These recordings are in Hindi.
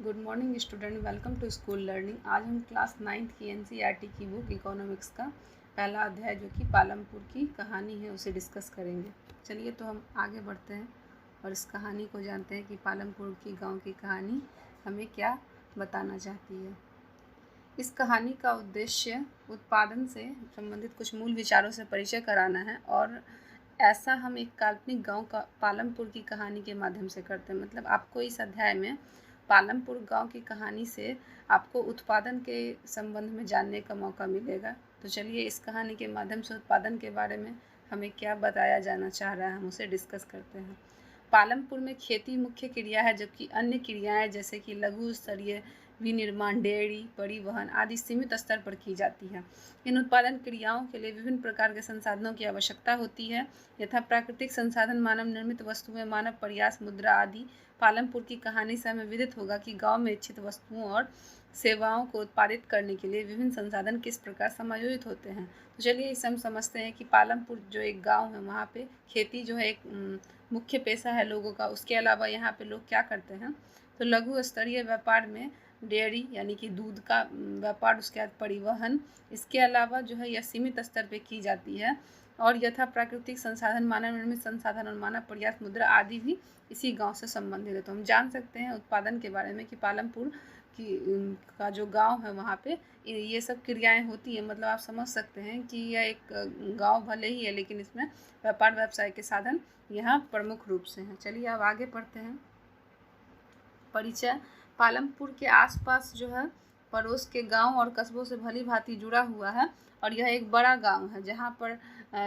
Good morning student, welcome to school learning. आज हम क्लास 9th की एनसीईआरटी की बुक इकोनॉमिक्स का पहला अध्याय जो कि पालमपुर की कहानी है उसे डिस्कस करेंगे। चलिए तो हम आगे बढ़ते हैं और इस कहानी को जानते हैं कि पालमपुर की गांव की कहानी हमें क्या बताना चाहती है। इस कहानी का उद्देश्य उत्पादन से संबंधित कुछ मूल विचारों से परिचय कराना है और ऐसा हम एक काल्पनिक गांव का पालमपुर की कहानी के माध्यम से करते हैं। मतलब आपको इस अध्याय में पालमपुर गांव की कहानी से आपको उत्पादन के संबंध में जानने का मौका मिलेगा। तो चलिए इस कहानी के माध्यम से उत्पादन के बारे में हमें क्या बताया जाना चाह रहा है हम उसे डिस्कस करते हैं। पालमपुर में खेती मुख्य क्रिया है, जबकि अन्य क्रियाएं जैसे कि लघु स्तरीय विनिर्माण, डेयरी, परिवहन आदि सीमित स्तर पर की जाती है। इन उत्पादन क्रियाओं के लिए विभिन्न प्रकार के संसाधनों की आवश्यकता होती है, यथा प्राकृतिक संसाधन, मानव निर्मित वस्तुएं, मानव प्रयास, मुद्रा आदि। पालमपुर की कहानी से हमें विदित होगा कि गांव में इच्छित वस्तुओं और सेवाओं को उत्पादित करने के लिए विभिन्न संसाधन किस प्रकार समायोजित होते हैं। तो चलिए इसे हम समझते हैं कि पालमपुर जो एक गांव है वहाँ पे खेती जो है एक मुख्य पेशा है लोगों का। उसके अलावा यहाँ पे लोग क्या करते हैं, तो लघु स्तरीय व्यापार में डेयरी यानी कि दूध का व्यापार, उसके बाद परिवहन, इसके अलावा जो है यह सीमित स्तर पे की जाती है। और यथा प्राकृतिक संसाधन, मानव निर्मित संसाधन और मानव प्रयास, मुद्रा आदि भी इसी गांव से संबंधित है। तो हम जान सकते हैं उत्पादन के बारे में कि पालमपुर की का जो गांव है वहाँ पे ये सब क्रियाएं होती है। मतलब आप समझ सकते हैं कि यह एक गांव भले ही है लेकिन इसमें व्यापार व्यवसाय के साधन यहाँ प्रमुख रूप से हैं। चलिए अब आगे पढ़ते हैं। परिचय। पालमपुर के आसपास जो है पड़ोस के गांव और कस्बों से भली भांति जुड़ा हुआ है और यह एक बड़ा गांव है जहां पर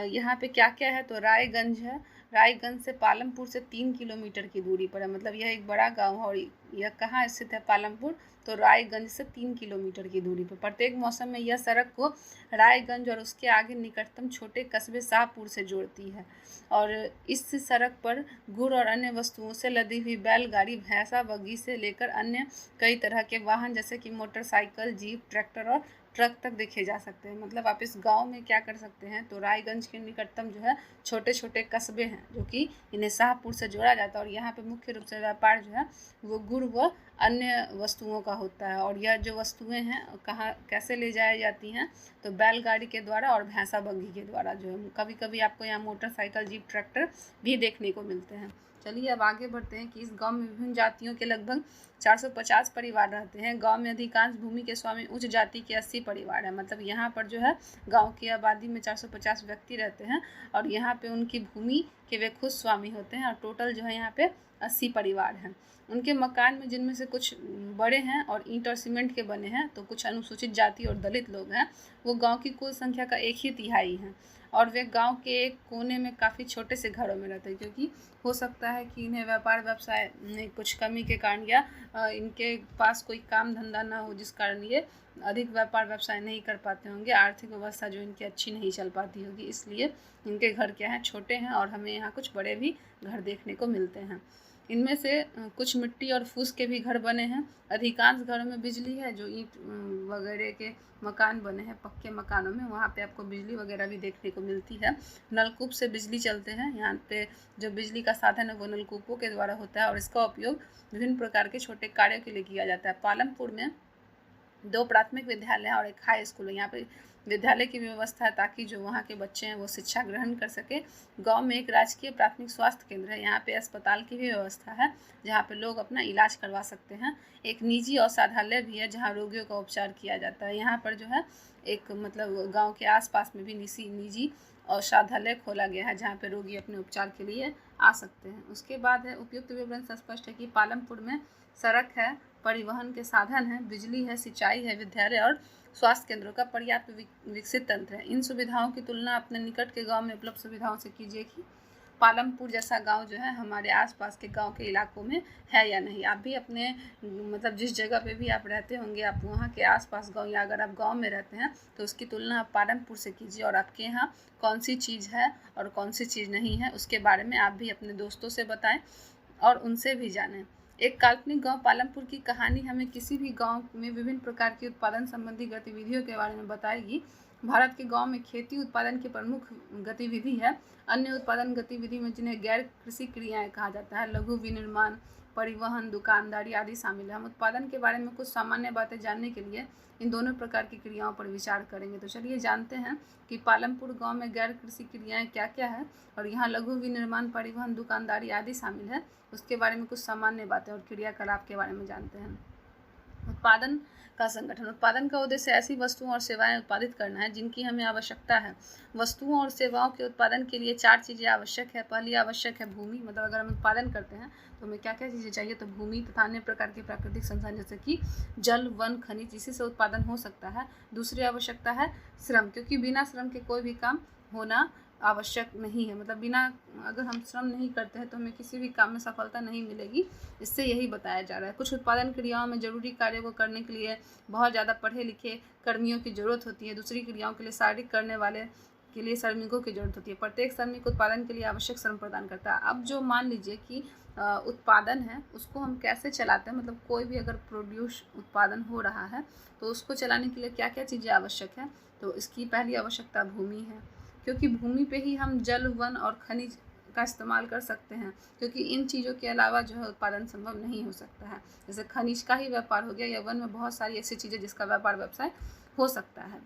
यहाँ पे क्या क्या है, तो रायगंज है। रायगंज से पालमपुर से 3 किलोमीटर की दूरी पर है। मतलब यह एक बड़ा गांव है और यह कहाँ स्थित है पालमपुर, तो रायगंज से 3 किलोमीटर की दूरी पर। प्रत्येक मौसम में यह सड़क को रायगंज और उसके आगे निकटतम छोटे कस्बे शाहपुर से जोड़ती है और इस सड़क पर गुड़ और अन्य वस्तुओं से लदी हुई बैलगाड़ी, भैंसा, बग्घी से लेकर अन्य कई तरह के वाहन जैसे कि मोटरसाइकिल, जीप, ट्रैक्टर और ट्रक तक देखे जा सकते हैं। मतलब आप इस गांव में क्या कर सकते हैं, तो रायगंज के निकटतम जो है छोटे छोटे कस्बे हैं जो कि इन्हें शाहपुर से जोड़ा जाता है और यहाँ पे मुख्य रूप से व्यापार जो है वो गुड़ व अन्य वस्तुओं का होता है। और यह जो वस्तुएं हैं कहाँ कैसे ले जाई जाती हैं, तो बैलगाड़ी के द्वारा और भैंसा बग्घी के द्वारा। जो है कभी कभी आपको यहाँ मोटरसाइकिल, जीप, ट्रैक्टर भी देखने को मिलते हैं। चलिए अब आगे बढ़ते हैं कि इस गांव में विभिन्न जातियों के लगभग 450 परिवार रहते हैं। गांव में अधिकांश भूमि के स्वामी उच्च जाति के 80 परिवार हैं। मतलब यहाँ पर जो है गांव की आबादी में 450 व्यक्ति रहते हैं और यहाँ पे उनकी भूमि के वे खुद स्वामी होते हैं और टोटल जो है यहाँ पे 80 परिवार हैं। उनके मकान में जिनमें से कुछ बड़े हैं और ईंट और सीमेंट के बने हैं, तो कुछ अनुसूचित जाति और दलित लोग हैं। वो गांव की कुल संख्या का 1/3 हैं और वे गांव के एक कोने में काफ़ी छोटे से घरों में रहते हैं, क्योंकि हो सकता है कि इन्हें व्यापार व्यवसाय में कुछ कमी के कारण या इनके पास कोई काम धंधा ना हो जिस कारण ये अधिक व्यापार व्यवसाय नहीं कर पाते होंगे। आर्थिक व्यवस्था जो इनकी अच्छी नहीं चल पाती होगी, इसलिए इनके घर क्या हैं, छोटे हैं और हमें यहाँ कुछ बड़े भी घर देखने को मिलते हैं। इनमें से कुछ मिट्टी और फूस के भी घर बने हैं। अधिकांश घरों में बिजली है। जो ईंट वगैरह के मकान बने हैं पक्के मकानों में, वहाँ पे आपको बिजली वगैरह भी देखने को मिलती है। नलकूप से बिजली चलते हैं। यहाँ पे जो बिजली का साधन है वो नलकूपों के द्वारा होता है और इसका उपयोग विभिन्न प्रकार के छोटे कार्यों के लिए किया जाता है। पालमपुर में 2 प्राथमिक विद्यालय और एक हाई स्कूल है। यहाँ पे विद्यालय की व्यवस्था है ताकि जो वहाँ के बच्चे हैं वो शिक्षा ग्रहण कर सके। गांव में एक राजकीय प्राथमिक स्वास्थ्य केंद्र है। यहाँ पे अस्पताल की भी व्यवस्था है जहाँ पे लोग अपना इलाज करवा सकते हैं। एक निजी औषधालय भी है जहाँ रोगियों का उपचार किया जाता है। यहाँ पर जो है एक मतलब गाँव के आसपास में भी निजी औषधालय खोला गया है जहाँ पे रोगी अपने उपचार के लिए आ सकते हैं। उसके बाद है उपयुक्त विवरण से स्पष्ट है कि पालमपुर में सड़क है, परिवहन के साधन है, बिजली है, सिंचाई है, विद्यालय और स्वास्थ्य केंद्रों का पर्याप्त विकसित तंत्र है। इन सुविधाओं की तुलना अपने निकट के गांव में उपलब्ध सुविधाओं से कीजिए कि पालमपुर जैसा गांव जो है हमारे आसपास के गांव के इलाकों में है या नहीं। आप भी अपने मतलब जिस जगह पे भी आप रहते होंगे, आप वहाँ के आसपास गांव या अगर आप गांव में रहते हैं तो उसकी तुलना आप पालमपुर से कीजिए और आपके यहाँ कौन सी चीज़ है और कौन सी चीज़ नहीं है उसके बारे में आप भी अपने दोस्तों से बताएं और उनसे भी जानें। एक काल्पनिक गांव पालमपुर की कहानी हमें किसी भी गांव में विभिन्न प्रकार की उत्पादन संबंधी गतिविधियों के बारे में बताएगी भारत के गांव में खेती उत्पादन की प्रमुख गतिविधि है। अन्य उत्पादन गतिविधि में जिन्हें गैर कृषि क्रियाएं कहा जाता है, लघु विनिर्माण, परिवहन, दुकानदारी आदि शामिल है। हम उत्पादन के बारे में कुछ सामान्य बातें जानने के लिए इन दोनों प्रकार की क्रियाओं पर विचार करेंगे। तो चलिए जानते हैं कि पालमपुर गांव में गैर कृषि क्रियाएं क्या क्या है और यहाँ लघु विनिर्माण, परिवहन, दुकानदारी आदि शामिल है। उसके बारे में कुछ सामान्य बातें और क्रियाकलाप के बारे में जानते हैं। उत्पादन का संगठन। उत्पादन का उद्देश्य ऐसी वस्तुओं और सेवाएं उत्पादित करना है जिनकी हमें आवश्यकता है। वस्तुओं और सेवाओं के उत्पादन के लिए 4 चीज़ें आवश्यक है। पहली आवश्यक है भूमि, मतलब अगर हम उत्पादन करते हैं तो हमें क्या क्या चीज़ें चाहिए, तो भूमि तथा अन्य प्रकार के प्राकृतिक संसाधन जैसे कि जल, वन, खनिज, इसी से उत्पादन हो सकता है। दूसरी आवश्यकता है श्रम, क्योंकि बिना श्रम के कोई भी काम होना आवश्यक नहीं है। मतलब बिना अगर हम श्रम नहीं करते हैं तो हमें किसी भी काम में सफलता नहीं मिलेगी। इससे यही बताया जा रहा है। कुछ उत्पादन क्रियाओं में जरूरी कार्यों को करने के लिए बहुत ज़्यादा पढ़े लिखे कर्मियों की ज़रूरत होती है। दूसरी क्रियाओं के लिए शारीरिक करने वाले के लिए श्रमिकों की ज़रूरत होती है। प्रत्येक श्रमिक उत्पादन के लिए आवश्यक श्रम प्रदान करता है। अब जो मान लीजिए कि उत्पादन है उसको हम कैसे चलाते हैं, मतलब कोई भी अगर प्रोड्यूस उत्पादन हो रहा है तो उसको चलाने के लिए क्या क्या चीज़ें आवश्यक है। तो इसकी पहली आवश्यकता भूमि है, क्योंकि भूमि पे ही हम जल, वन और खनिज का इस्तेमाल कर सकते हैं, क्योंकि इन चीज़ों के अलावा जो है उत्पादन संभव नहीं हो सकता है। जैसे खनिज का ही व्यापार हो गया या वन में बहुत सारी ऐसी चीज़ें जिसका व्यापार व्यवसाय हो सकता है।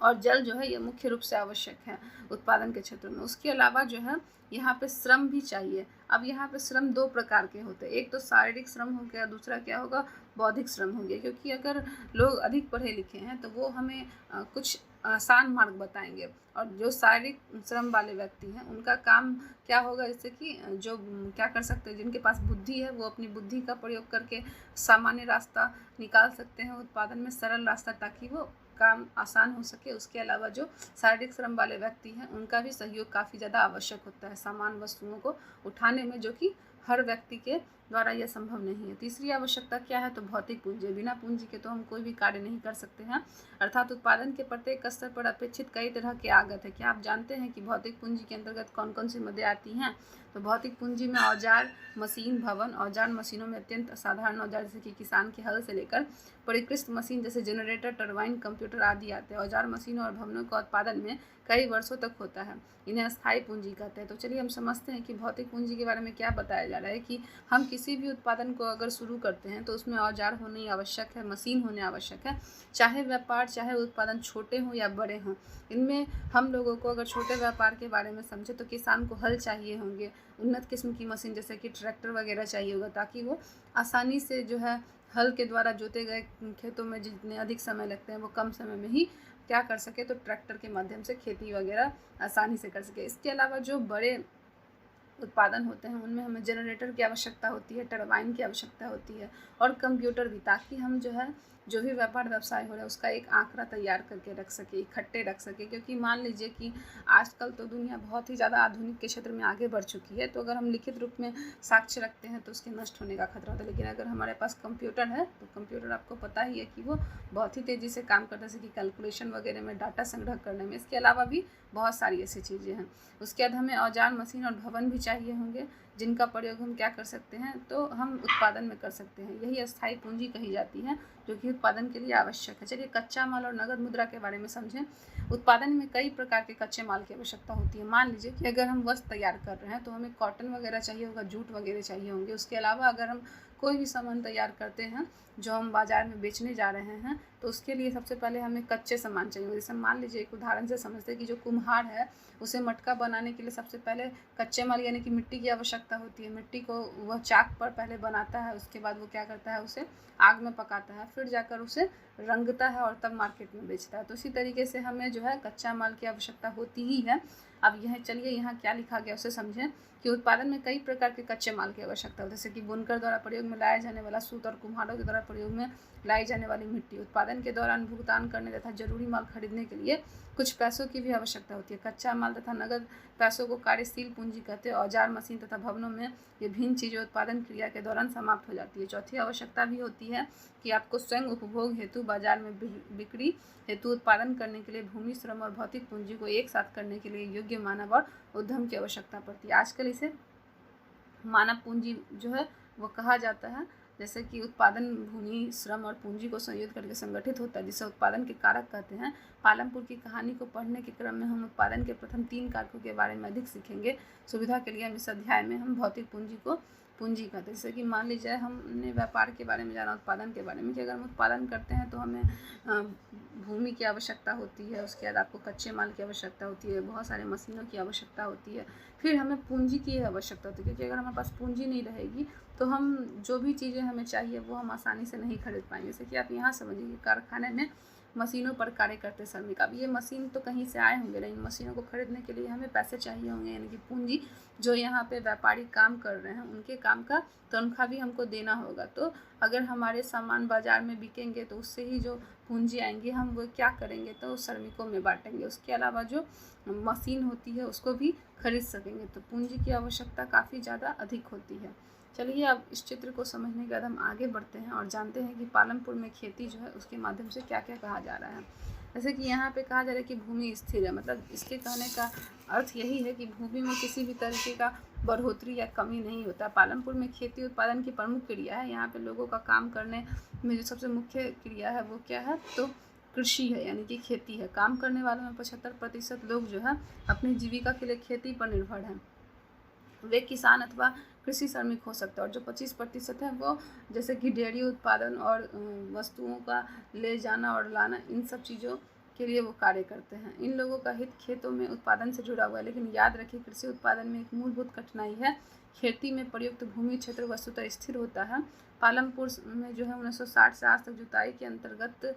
और जल जो है ये मुख्य रूप से आवश्यक है उत्पादन के क्षेत्र में। उसके अलावा जो है यहाँ पे श्रम भी चाहिए। अब यहाँ पे श्रम 2 प्रकार के होते हैं, एक तो शारीरिक श्रम हो गया, दूसरा क्या होगा, बौद्धिक श्रम हो गया। क्योंकि अगर लोग अधिक पढ़े लिखे हैं तो वो हमें कुछ आसान मार्ग बताएंगे, और जो शारीरिक श्रम वाले व्यक्ति हैं उनका काम क्या होगा, जैसे कि जो क्या कर सकते हैं, जिनके पास बुद्धि है वो अपनी बुद्धि का प्रयोग करके सामान्य रास्ता निकाल सकते हैं उत्पादन में, सरल रास्ता, ताकि वो काम आसान हो सके। उसके अलावा जो शारीरिक श्रम वाले व्यक्ति हैं उनका भी सहयोग काफ़ी ज़्यादा आवश्यक होता है सामान वस्तुओं को उठाने में, जो कि हर व्यक्ति के द्वारा यह संभव नहीं है। तीसरी आवश्यकता क्या है, तो भौतिक पूंजी। बिना पूंजी के तो हम कोई भी कार्य नहीं कर सकते हैं। अर्थात उत्पादन के प्रत्येक स्तर पर अपेक्षित कई तरह के आगत है। क्या आप जानते हैं कि भौतिक पूंजी के अंतर्गत कौन कौन सी मदें आती हैं? तो भौतिक पूंजी में औजार, मशीन, भवन। औजार मशीनों में अत्यंत असाधारण औजार जैसे कि किसान के हल से लेकर परिष्कृत मशीन जैसे जनरेटर, टरबाइन, कंप्यूटर आदि आते हैं। औजार मशीनों और भवनों का उत्पादन में कई वर्षों तक होता है। इन्हें अस्थायी पूंजी कहते हैं। तो चलिए हम समझते हैं कि भौतिक पूंजी के बारे में क्या बताया जा रहा है, कि हम किसी भी उत्पादन को अगर शुरू करते हैं तो उसमें औजार होने आवश्यक है, मशीन होने आवश्यक है। चाहे व्यापार, चाहे उत्पादन छोटे हों या बड़े हों। इनमें हम लोगों को अगर छोटे व्यापार के बारे में समझे तो किसान को हल चाहिए होंगे, उन्नत किस्म की मशीन जैसे कि ट्रैक्टर वगैरह चाहिए होगा, ताकि वो आसानी से जो है हल के द्वारा जोते गए खेतों में जितने अधिक समय लगते हैं वो कम समय में ही क्या कर सके, तो ट्रैक्टर के माध्यम से खेती वगैरह आसानी से कर सके। इसके अलावा जो बड़े उत्पादन होते हैं उनमें हमें जनरेटर की आवश्यकता होती है, टरबाइन की आवश्यकता होती है और कंप्यूटर भी, ताकि हम जो है जो भी व्यापार व्यवसाय हो रहा है उसका एक आंकड़ा तैयार करके रख सके, इकट्ठे रख सके। क्योंकि मान लीजिए कि आजकल तो दुनिया बहुत ही ज़्यादा आधुनिक के क्षेत्र में आगे बढ़ चुकी है, तो अगर हम लिखित रूप में साक्ष्य रखते हैं तो उसके नष्ट होने का खतरा होता है। लेकिन अगर हमारे पास कंप्यूटर है तो कंप्यूटर आपको पता ही है कि वो बहुत ही तेज़ी से काम करता है, जैसे कि कैलकुलेशन वगैरह में, डाटा संग्रह करने में। इसके अलावा भी बहुत सारी ऐसी चीज़ें हैं। उसके बाद हमें औजार, मशीन और भवन भी चाहिए होंगे, जिनका प्रयोग हम क्या कर सकते हैं, तो हम उत्पादन में कर सकते हैं। यही अस्थायी पूंजी कही जाती है, जो कि उत्पादन के लिए आवश्यक है। चलिए कच्चा माल और नगद मुद्रा के बारे में समझें। उत्पादन में कई प्रकार के कच्चे माल की आवश्यकता होती है। मान लीजिए कि अगर हम वस्त्र तैयार कर रहे हैं तो हमें कॉटन वगैरह चाहिए होगा, जूट वगैरह चाहिए होंगे। उसके अलावा अगर हम कोई भी सामान तैयार करते हैं जो हम बाज़ार में बेचने जा रहे हैं तो उसके लिए सबसे पहले हमें कच्चे सामान चाहिए। जैसे मान लीजिए एक उदाहरण से समझते हैं कि जो कुम्हार है उसे मटका बनाने के लिए सबसे पहले कच्चे माल यानी कि मिट्टी की आवश्यकता होती है। मिट्टी को वह चाक पर पहले बनाता है, उसके बाद वो क्या करता है, उसे आग में पकाता है, फिर जाकर उसे रंगता है और तब मार्केट में बेचता है। तो इसी तरीके से हमें जो है कच्चा माल की आवश्यकता होती ही है। अब यह चलिए यहाँ क्या लिखा गया उसे समझें कि उत्पादन में कई प्रकार के कच्चे माल की आवश्यकता होती है, जैसे कि बुनकर द्वारा प्रयोग में लाया जाने वाला सूत और कुम्हारों के द्वारा प्रयोग में लाई जाने वाली मिट्टी। उत्पादन के दौरान भुगतान करने तथा जरूरी माल खरीदने के लिए कुछ पैसों की भी आवश्यकता होती है। कच्चा माल तथा नगद पैसों को कार्यशील पूंजी कहते हैं। औजार, मशीन तथा भवनों में ये भिन्न चीज़ें उत्पादन क्रिया के दौरान समाप्त हो जाती है। चौथी आवश्यकता भी होती है कि आपको स्वयं उपभोग हेतु बाजार में बिक्री हेतु उत्पादन करने के लिए भूमि, श्रम और भौतिक पूंजी को एक साथ करने के लिए योग्य मानव और उद्यम की आवश्यकता पड़ती है। आजकल इसे मानव पूंजी जो है वो कहा जाता है, जैसे कि उत्पादन भूमि, श्रम और पूंजी को संयोजित करके संगठित होता है, जिसे उत्पादन के कारक कहते हैं। पालमपुर की कहानी को पढ़ने के क्रम में हम उत्पादन के प्रथम 3 कारकों के बारे में अधिक सीखेंगे। सुविधा के लिए हम इस अध्याय में हम भौतिक पूंजी को पूंजी कहते हैं। जैसे कि मान लीजिए हमने व्यापार के बारे में जाना, उत्पादन के बारे में, कि अगर हम उत्पादन करते हैं तो हमें भूमि की आवश्यकता होती है, उसके बाद आपको कच्चे माल की आवश्यकता होती है, बहुत सारे मशीनों की आवश्यकता होती है, फिर हमें पूंजी की आवश्यकता होती है, क्योंकि अगर हमारे पास पूंजी नहीं रहेगी तो हम जो भी चीज़ें हमें चाहिए वो हम आसानी से नहीं खरीद पाएंगे। जैसे कि आप यहाँ समझिए कि कारखाने में मशीनों पर कार्य करते श्रमिक, अब ये मशीन तो कहीं से आए होंगे नहीं, मशीनों को खरीदने के लिए हमें पैसे चाहिए होंगे, यानी कि पूंजी। जो यहाँ पे व्यापारी काम कर रहे हैं उनके काम का तनख्वाह भी हमको देना होगा। तो अगर हमारे सामान बाज़ार में बिकेंगे तो उससे ही जो पूंजी आएंगी हम वो क्या करेंगे, तो श्रमिकों में बांटेंगे। उसके अलावा जो मशीन होती है उसको भी खरीद सकेंगे, तो पूंजी की आवश्यकता काफ़ी ज़्यादा अधिक होती है। चलिए अब इस चित्र को समझने के बाद हम आगे बढ़ते हैं और जानते हैं कि पालमपुर में खेती जो है उसके माध्यम से क्या क्या कहा जा रहा है। जैसे कि यहाँ पे कहा जा रहा है कि भूमि स्थिर है, मतलब इसके कहने का अर्थ यही है कि भूमि में किसी भी तरीके का बढ़ोतरी या कमी नहीं होता। पालमपुर में खेती उत्पादन की प्रमुख क्रिया है। यहाँ पे लोगों का काम करने में जो सबसे मुख्य क्रिया है वो क्या है, तो कृषि है, यानी कि खेती है। काम करने वालों में 75% लोग जो है अपनी जीविका के लिए खेती पर निर्भर हैं। वे किसान अथवा कृषि श्रमिक हो सकते हैं, और जो 25% है वो जैसे कि डेयरी उत्पादन और वस्तुओं का ले जाना और लाना, इन सब चीज़ों के लिए वो कार्य करते हैं। इन लोगों का हित खेतों में उत्पादन से जुड़ा हुआ है, लेकिन याद रखिए कृषि उत्पादन में एक मूलभूत कठिनाई है, खेती में प्रयुक्त भूमि क्षेत्र वस्तुतः स्थिर होता है। पालमपुर में जो है 1960 से आज तक जुताई के अंतर्गत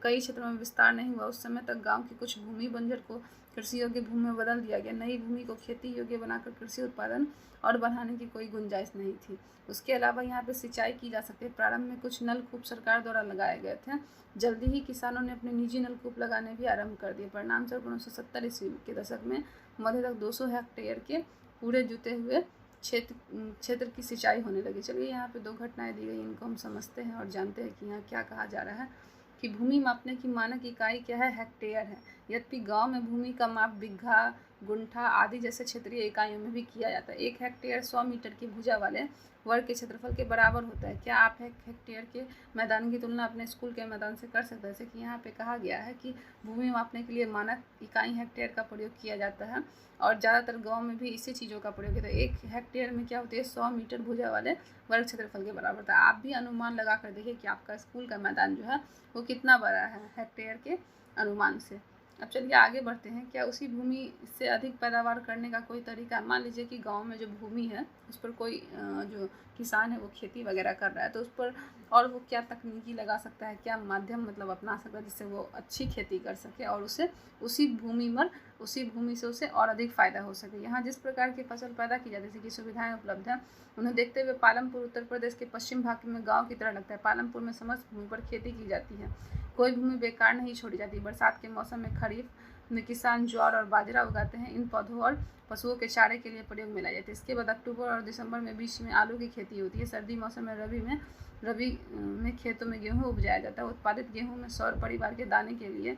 कई क्षेत्रों में विस्तार नहीं हुआ। उस समय तक गांव की कुछ भूमि बंजर को कृषि योग्य भूमि में बदल दिया गया। नई भूमि को खेती योग्य बनाकर कृषि उत्पादन और बढ़ाने की कोई गुंजाइश नहीं थी। उसके अलावा यहाँ पे सिंचाई की जा सकती है। प्रारंभ में कुछ नलकूप सरकार द्वारा लगाए गए थे, जल्दी ही किसानों ने अपने निजी नलकूप लगाने भी आरंभ कर दिए। परिणामस्वरूप 1970 ईस्वी के दशक में मध्य तक 200 हेक्टेयर के पूरे जुते हुए क्षेत्र की सिंचाई होने लगी। चलिए यहाँ पे 2 घटनाएं दी गई, इनको हम समझते हैं और जानते हैं कि यहाँ क्या कहा जा रहा है कि भूमि मापने की मानक इकाई क्या है, हेक्टेयर है। यद्यपि गांव में भूमि का माप बिघा, गुंठा आदि जैसे क्षेत्रीय इकाइयों में भी किया जाता है। 1 हेक्टेयर 100 मीटर की भुजा वाले वर्ग के क्षेत्रफल के बराबर होता है। क्या आप 1 हेक्टेयर के मैदान की तुलना अपने स्कूल के मैदान से कर सकते हैं? जैसे कि यहाँ पे कहा गया है कि भूमि मापने के लिए मानक इकाई हेक्टेयर का प्रयोग किया जाता है, और ज़्यादातर गाँव में भी इसी चीज़ों का प्रयोग होता है। 1 हेक्टेयर में क्या होती है, 100 मीटर भुजा वाले वर्ग क्षेत्रफल के बराबर होता है। आप भी अनुमान लगा कर देखिए कि आपका स्कूल का मैदान जो है वो कितना बड़ा है हेक्टेयर के अनुमान से। अब चलिए आगे बढ़ते हैं। क्या उसी भूमि से अधिक पैदावार करने का कोई तरीका? मान लीजिए कि गांव में जो भूमि है उस पर कोई जो किसान है वो खेती वगैरह कर रहा है, तो उस पर और वो क्या तकनीकी लगा सकता है, क्या माध्यम मतलब अपना सकता है जिससे वो अच्छी खेती कर सके और उसे उसी भूमि से उसे और अधिक फ़ायदा हो सके। यहाँ जिस प्रकार की फसल पैदा की जाती है, जैसे कि सुविधाएँ उपलब्ध हैं, उन्हें देखते हुए पालमपुर उत्तर प्रदेश के पश्चिम भाग में गाँव की तरह लगता है। पालमपुर में समस्त भूमि पर खेती की जाती है, कोई भूमि बेकार नहीं छोड़ी जाती। बरसात के मौसम में खरीफ में किसान ज्वार और बाजरा उगाते हैं। इन पौधों और पशुओं के चारे के लिए प्रयोग में लाई जाती है। इसके बाद अक्टूबर और दिसंबर में बीच में आलू की खेती होती है। सर्दी मौसम में रबी में खेतों में गेहूँ उपजाया जाता है। उत्पादित गेहूँ में सौर परिवार के दाने के लिए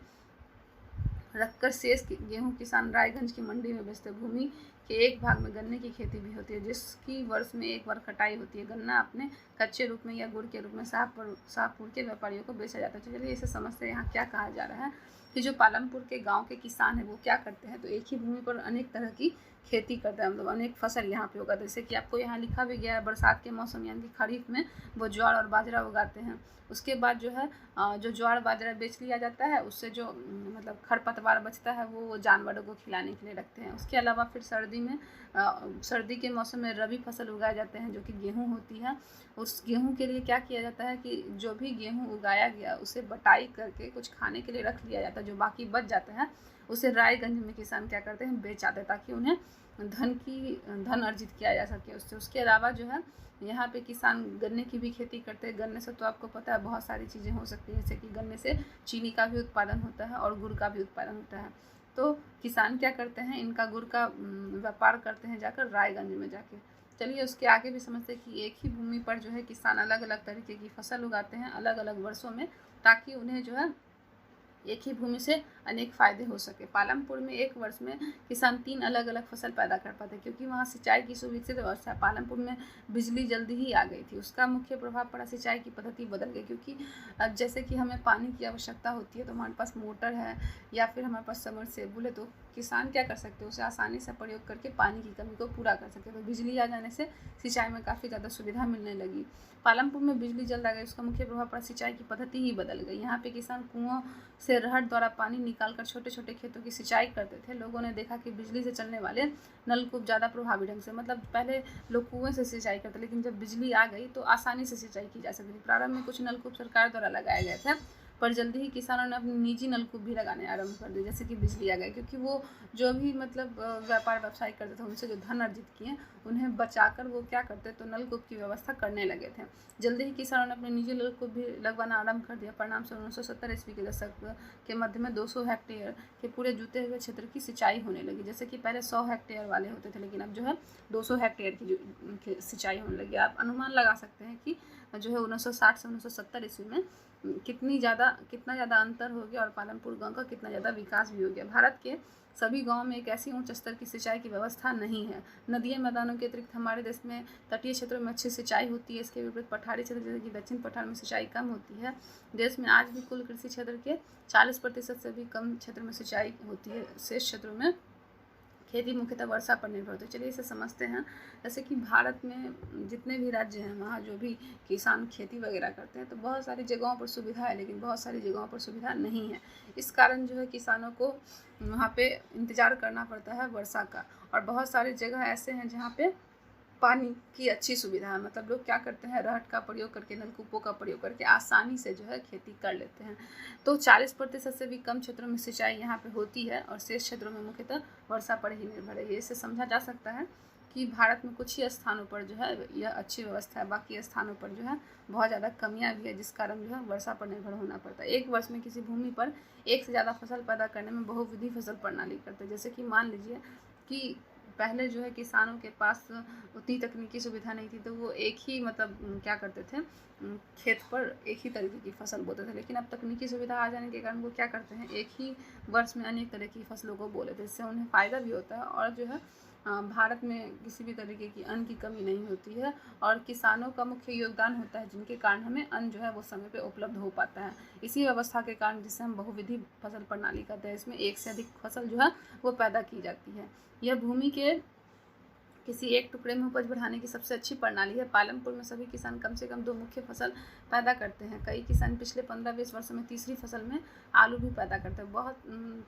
रखकर शेष गेहूँ किसान रायगंज की मंडी में बेचते। भूमि के एक भाग में गन्ने की खेती भी होती है, जिसकी वर्ष में एक बार कटाई होती है। गन्ना अपने कच्चे रूप में या गुड़ के रूप में शाहपुर के व्यापारियों को बेचा जाता है। तो चलिए इसे समझते हैं यहाँ क्या कहा जा रहा है कि जो पालमपुर के गांव के किसान हैं वो क्या करते हैं, तो एक ही भूमि पर अनेक तरह की खेती करते हैं, मतलब अनेक फसल यहाँ पे होगा। जैसे कि आपको यहाँ लिखा भी गया है, बरसात के मौसम यानी कि खरीफ में वो ज्वार और बाजरा उगाते हैं। उसके बाद जो है जो ज्वार बाजरा बेच लिया जाता है, उससे जो मतलब खरपतवार बचता है वो जानवरों को खिलाने के लिए रखते हैं। उसके अलावा फिर सर्दी के मौसम में रबी फसल उगाए जाते हैं जो कि गेहूँ होती है। उस गेहूँ के लिए क्या किया जाता है कि जो भी गेहूँ उगाया गया उसे बटाई करके कुछ खाने के लिए रख लिया जाता है। जो बाकी बच जाता है उसे रायगंज में किसान क्या करते हैं, बेच आते हैं, ताकि उन्हें धन अर्जित किया जा सके उससे। उसके अलावा जो है यहाँ पे किसान गन्ने की भी खेती करते हैं। गन्ने से तो आपको पता है बहुत सारी चीज़ें हो सकती हैं, जैसे कि गन्ने से चीनी का भी उत्पादन होता है और गुड़ का भी उत्पादन होता है। तो किसान क्या करते हैं, इनका गुड़ का व्यापार करते हैं जाकर रायगंज में जाके। चलिए उसके आगे भी समझते हैं कि एक ही भूमि पर जो है किसान अलग अलग तरीके की फसल उगाते हैं अलग अलग वर्षों में, ताकि उन्हें जो है एक ही भूमि से अनेक फायदे हो सके। पालमपुर में एक वर्ष में किसान 3 अलग अलग फसल पैदा कर पाते क्योंकि वहाँ सिंचाई की सुविकसित व्यवस्था है। पालमपुर में बिजली जल्दी ही आ गई थी, उसका मुख्य प्रभाव पड़ा सिंचाई की पद्धति बदल गई क्योंकि अब जैसे कि हमें पानी की आवश्यकता होती है तो हमारे पास मोटर है या फिर हमारे पास समरसेबुल है, तो किसान क्या कर सकते हैं, उसे आसानी से प्रयोग करके पानी की कमी को पूरा कर सकते हैं। तो बिजली आ जाने से सिंचाई में काफ़ी ज़्यादा सुविधा मिलने लगी। पालमपुर में बिजली जल्द आ गई, उसका मुख्य प्रभाव पड़ा सिंचाई की पद्धति ही बदल गई। यहाँ पे किसान कुआं से रहट द्वारा पानी निकालकर छोटे छोटे खेतों की सिंचाई करते थे। लोगों ने देखा कि बिजली से चलने वाले नलकूप ज़्यादा प्रभावी ढंग से, मतलब पहले लोग कुएं से सिंचाई करते, लेकिन जब बिजली आ गई तो आसानी से सिंचाई की जा सकती थी। प्रारंभ में कुछ नलकूप सरकार द्वारा लगाए गए थे, पर जल्दी ही किसानों ने अपने निजी नलकूप भी लगाने आरंभ कर दिए जैसे कि बिजली आ गई, क्योंकि वो जो भी मतलब व्यापार व्यवसाय करते थे उनसे जो धन अर्जित किए उन्हें बचाकर वो क्या करते तो नलकूप की व्यवस्था करने लगे थे। जल्दी ही किसानों ने अपने निजी नलकूप भी लगवाना आरंभ कर दिया। परिणाम से 1970 ईस्वी के दशक के मध्य में 200 हेक्टेयर के पूरे जुते हुए क्षेत्र की सिंचाई होने लगी। जैसे कि पहले 100 हेक्टेयर वाले होते थे, लेकिन अब जो है 200 हेक्टेयर की सिंचाई होने लगी। आप अनुमान लगा सकते हैं कि जो है 1960 से 1970 ईस्वी में कितना ज़्यादा अंतर हो गया और पालमपुर गांव का कितना ज़्यादा विकास भी हो गया। भारत के सभी गांवों में एक ऐसी उच्च स्तर की सिंचाई की व्यवस्था नहीं है। नदियों मैदानों के अतिरिक्त हमारे देश में तटीय क्षेत्रों में अच्छी सिंचाई होती है। इसके विपरीत पठारी क्षेत्र जैसे कि दक्षिण पठार में सिंचाई कम होती है। देश में आज भी कुल कृषि क्षेत्र के 40% से भी कम क्षेत्र में सिंचाई होती है। शेष क्षेत्रों में खेती मुख्यतः वर्षा पर निर्भर होती है। चलिए इसे समझते हैं। जैसे कि भारत में जितने भी राज्य हैं वहाँ जो भी किसान खेती वगैरह करते हैं तो बहुत सारी जगहों पर सुविधा है, लेकिन बहुत सारी जगहों पर सुविधा नहीं है। इस कारण जो है किसानों को वहाँ पे इंतज़ार करना पड़ता है वर्षा का। और बहुत सारी जगह ऐसे हैं जहाँ पे पानी की अच्छी सुविधा है, मतलब लोग क्या करते हैं रहट का प्रयोग करके, नलकूपों का प्रयोग करके आसानी से जो है खेती कर लेते हैं। तो 40% से भी कम क्षेत्रों में सिंचाई यहाँ पे होती है और शेष क्षेत्रों में मुख्यतः वर्षा पर ही निर्भर है। इससे समझा जा सकता है कि भारत में कुछ ही स्थानों पर जो है यह अच्छी व्यवस्था है, बाकी स्थानों पर जो है बहुत ज़्यादा कमियाँ भी है, जिस कारण जो है वर्षा पर निर्भर होना पड़ता है। एक वर्ष में किसी भूमि पर एक से ज़्यादा फसल पैदा करने में बहुविधि फसल प्रणाली करते हैं। जैसे कि मान लीजिए कि पहले जो है किसानों के पास उतनी तकनीकी सुविधा नहीं थी, तो वो एक ही मतलब क्या करते थे, खेत पर एक ही तरीके की फसल बोते थे। लेकिन अब तकनीकी सुविधा आ जाने के कारण वो क्या करते हैं, एक ही वर्ष में अनेक तरह की फसलों को बो लेते हैं। इससे उन्हें फ़ायदा भी होता है और जो है भारत में किसी भी तरीके की अन्न की कमी नहीं होती है और किसानों का मुख्य योगदान होता है, जिनके कारण हमें अन्न जो है वो समय पे उपलब्ध हो पाता है। इसी व्यवस्था के कारण जिसे हम बहुविधि फसल प्रणाली कहते हैं, इसमें एक से अधिक फसल जो है वो पैदा की जाती है। यह भूमि के किसी एक टुकड़े में उपज बढ़ाने की सबसे अच्छी प्रणाली है। पालमपुर में सभी किसान कम से कम 2 मुख्य फसल पैदा करते हैं। कई किसान पिछले 15-20 वर्षों में तीसरी फसल में आलू भी पैदा करते हैं। बहुत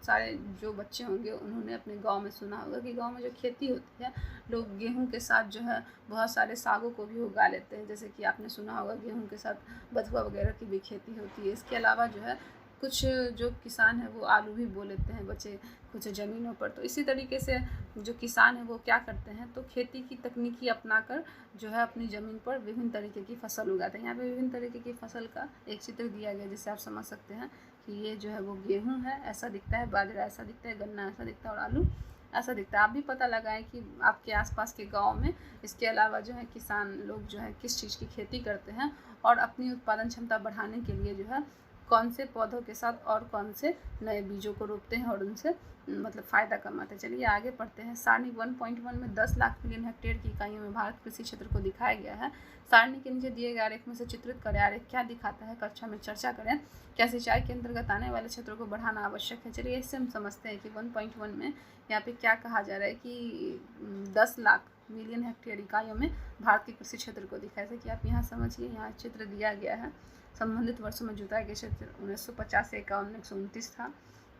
सारे जो बच्चे होंगे उन्होंने अपने गांव में सुना होगा कि गांव में जो खेती होती है, लोग गेहूं के साथ जो है बहुत सारे सागों को भी उगा लेते हैं। जैसे कि आपने सुना होगा गेहूँ के साथ बथुआ वगैरह की भी खेती होती है। इसके अलावा जो है कुछ जो किसान है वो आलू भी बो लेते हैं बचे कुछ ज़मीनों पर। तो इसी तरीके से जो किसान है वो क्या करते हैं, तो खेती की तकनीकी अपनाकर जो है अपनी ज़मीन पर विभिन्न तरीके की फसल उगाते हैं। यहाँ पे विभिन्न तरीके की फसल का एक चित्र दिया गया जिससे आप समझ सकते हैं कि ये जो है वो गेहूँ है, ऐसा दिखता है, बाजरा ऐसा दिखता है, गन्ना ऐसा दिखता है और आलू ऐसा दिखता है। आप भी पता लगाएं कि आपके आसपास के गांव में इसके अलावा जो है किसान लोग जो है किस चीज़ की खेती करते हैं और अपनी उत्पादन क्षमता बढ़ाने के लिए जो है कौन से पौधों के साथ और कौन से नए बीजों को रोपते हैं और उनसे मतलब फ़ायदा कमाते हैं। चलिए आगे पढ़ते हैं। सारणी 1.1 में 10 लाख मिलियन हेक्टेयर की इकाइयों में भारत कृषि क्षेत्र को दिखाया गया है। सारणी के नीचे दिए गए आरेख में से चित्रित करें। आरेख क्या दिखाता है, कक्षा में चर्चा करें। क्या सिंचाई के अंतर्गत आने वाले क्षेत्रों को बढ़ाना आवश्यक है। चलिए इससे हम समझते हैं कि 1.1 में यहाँ पे क्या कहा जा रहा है कि 10 लाख मिलियन हेक्टेयर इकाइयों में भारत के कृषि क्षेत्र को दिखाया। जैसे कि आप यहाँ समझिए, यहाँ चित्र दिया गया है। संबंधित वर्षों में जुताई के क्षेत्र 1950 से 51 129 था,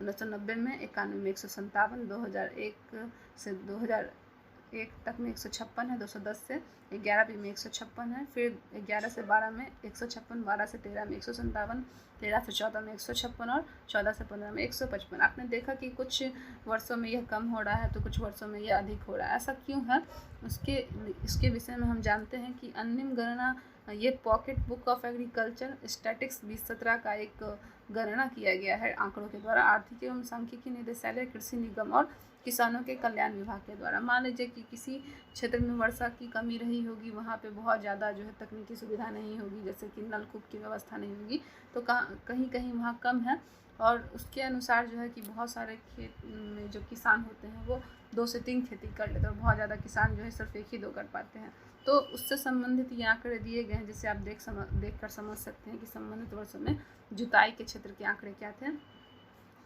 1990 में 91 में 157, 2001 से 2001 तक में 156 है, 210 से 11 में 156 है, फिर 11 से 12 में 156, 12 से 13 में 157, 13 से 14 में 156 और 14 से 15 में 155। आपने देखा कि कुछ वर्षों में यह कम हो रहा है तो कुछ वर्षों में यह अधिक हो रहा है। ऐसा क्यों है, इसके विषय में हम जानते हैं कि अन्निम गणना, ये pocket book of agriculture statics 2017 का एक गणना किया गया है आंकड़ों के द्वारा। आर्थिक एवं सांख्यिकी निदेशालय, कृषि निगम और किसानों के कल्याण विभाग के द्वारा। मान लीजिए कि किसी क्षेत्र में वर्षा की कमी रही होगी, वहाँ पे बहुत ज़्यादा जो है तकनीकी सुविधा नहीं होगी, जैसे कि नलकूप की व्यवस्था नहीं होगी, तो कहीं कहीं वहाँ कम है, और उसके अनुसार जो है कि बहुत सारे खेत में जो किसान होते हैं वो 2 से 3 खेती कर लेते हैं, और बहुत ज़्यादा किसान जो है सिर्फ 1 ही 2 कर पाते हैं। तो उससे संबंधित ये आंकड़े दिए गए हैं, जिससे आप देख कर समझ सकते हैं कि संबंधित वर्षों में जुताई के क्षेत्र के आंकड़े क्या थे।